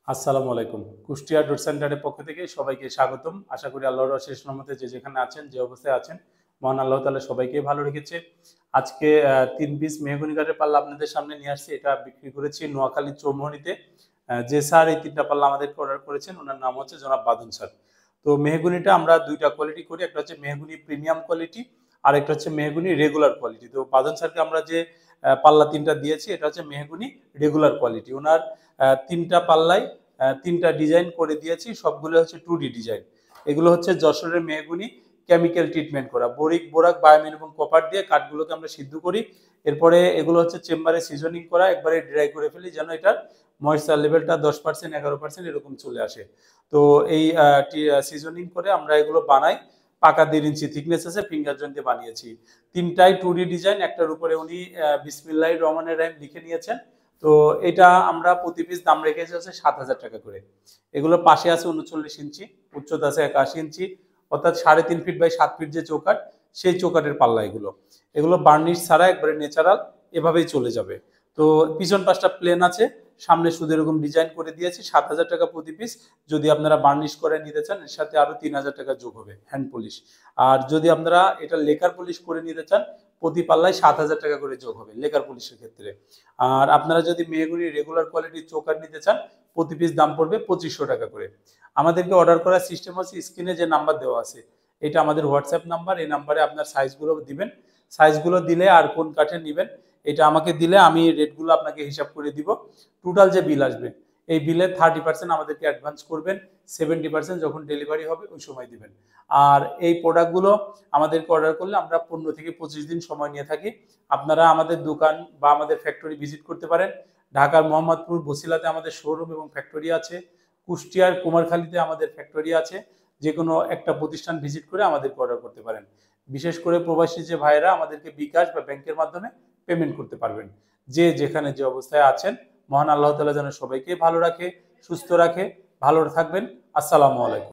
আসসালামু আলাইকুম। কুষ্টিয়া ডট সেন্টারের পক্ষ থেকে সবাইকে স্বাগতম। আশা করি আল্লাহর অশেষ রহমতে যে যেখানে আছেন, যে অবস্থায় আছেন, মহান আল্লাহ তাআলা সবাইকে ভালো রেখেছে। আজকে ৩ পিস মেহগনি কাঠের পাল্লা আপনাদের সামনে নিয়ে আসছি। এটা বিক্রি করেছি নোয়াখালী চৌমুহনীতে। যে স্যার এই ৩ টা পাল্লা আমাদেরকে অর্ডার করেছেন, উনার নাম হচ্ছে জনাব বাদন স্যার। তো মেহগনিটা আমরা ২ টা কোয়ালিটি করি। একটা হচ্ছে মেহগনি প্রিমিয়াম কোয়ালিটি, আরেকটা হচ্ছে মেহগনি রেগুলার কোয়ালিটি। তো বাদন স্যারকে আমরা যে পাল্লা ৩ টা দিয়েছি, এটা হচ্ছে মেহগনি রেগুলার কোয়ালিটি। উনার ৩ টা পাল্লায় ৩ টা ডিজাইন করে দিয়েছি, সবগুলো হচ্ছে 2D ডিজাইন। এগুলো হচ্ছে যশোরের মেহগনি কেমিক্যাল ট্রিটমেন্ট করা, বরিক, বোরাক, বায়োমিন এবং কপার দিয়ে কাঠগুলোকে আমরা সিদ্ধ করি। এরপরে এগুলো হচ্ছে চেম্বারে সিজনিং করা, একবারে ড্রাই করে ফেলি যেন এটার ময়েশ্চার লেভেলটা 10% 11% এরকম চলে আসে। তো এই সিজনিং করে আমরা এগুলো বানাই। পাকা 1.5 ইঞ্চি থিকনেস আছে, ফিঙ্গার জয়েন্ট দিয়ে বানিয়েছি। 3টাই 2D ডিজাইন, একটার উপরে উনি বিসমিল্লাহির রহমানির রহিম লিখে নিয়েছেন। তো এটা আমরা প্রতি পিস দাম রেখেছি হচ্ছে 7,000 টাকা করে। এগুলো পাশে আছে 39 ইঞ্চি, উচ্চতা আছে 81 ইঞ্চি, অর্থাৎ 3.5 ফিট বাই 7 ফিট যে চৌকাঠ, সেই চৌকাঠের পাল্লা এগুলো। এগুলো বার্নিশ ছাড়া একবারে ন্যাচারাল, এভাবেই চলে যাবে। তো পিছন পাশটা প্লেন আছে, সামনে শুধু এরকম ডিজাইন করে দিয়েছি। 7,000 টাকা প্রতি পিস। যদি আপনারা বার্নিশ করে নিতে চান, এর সাথে আরো 3,000 টাকা যোগ হবে হ্যান্ড পলিশ। আর যদি আপনারা এটা লেকার পলিশ করে নিতে চান, প্রতি পাল্লায় 7,000 টাকা করে যোগ হবে লেকার পলিশের ক্ষেত্রে। আর আপনারা যদি মেহগনি রেগুলার কোয়ালিটির চৌকাঠ নিতে চান, প্রতি পিস দাম পড়বে 2500 টাকা করে। আমাদেরকে অর্ডার করার সিস্টেম হচ্ছে স্ক্রিনে যে নাম্বার দেওয়া আছে, এটা আমাদের হোয়াটসঅ্যাপ নাম্বার। এই নাম্বারে আপনার সাইজগুলো দিবেন। সাইজগুলো দিলে আর কোন কাঠের নেবেন এটা আমাকে দিলে আমি রেটগুলো আপনাকে হিসাব করে দিব। টোটাল যে বিল আসবে, এই বিলের 30% আমাদেরকে অ্যাডভান্স করবেন, 70% যখন ডেলিভারি হবে ওই সময় দিবেন। আর এই প্রোডাক্টগুলো আমাদেরকে অর্ডার করলে আমরা 15 থেকে 25 দিন সময় নিয়ে থাকি। আপনারা আমাদের দোকান বা আমাদের ফ্যাক্টরি ভিজিট করতে পারেন। ঢাকার মোহাম্মদপুর বসিলাতে আমাদের শোরুম এবং ফ্যাক্টরি আছে। কুষ্টিয়ার কুমারখালীতে আমাদের ফ্যাক্টরি আছে। যে কোনো একটা প্রতিষ্ঠান ভিজিট করে আমাদেরকে অর্ডার করতে পারেন। বিশেষ করে প্রবাসী যে ভাইয়েরা আমাদেরকে বিকাশ বা ব্যাংকের মাধ্যমে পেমেন্ট করতে পারবেন। যে যেখানে যে অবস্থায় আছেন, মহান আল্লাহ তাআলা যেন সবাইকে ভালো রাখে, সুস্থ রাখে। ভালো থাকবেন। আসসালামু আলাইকুম।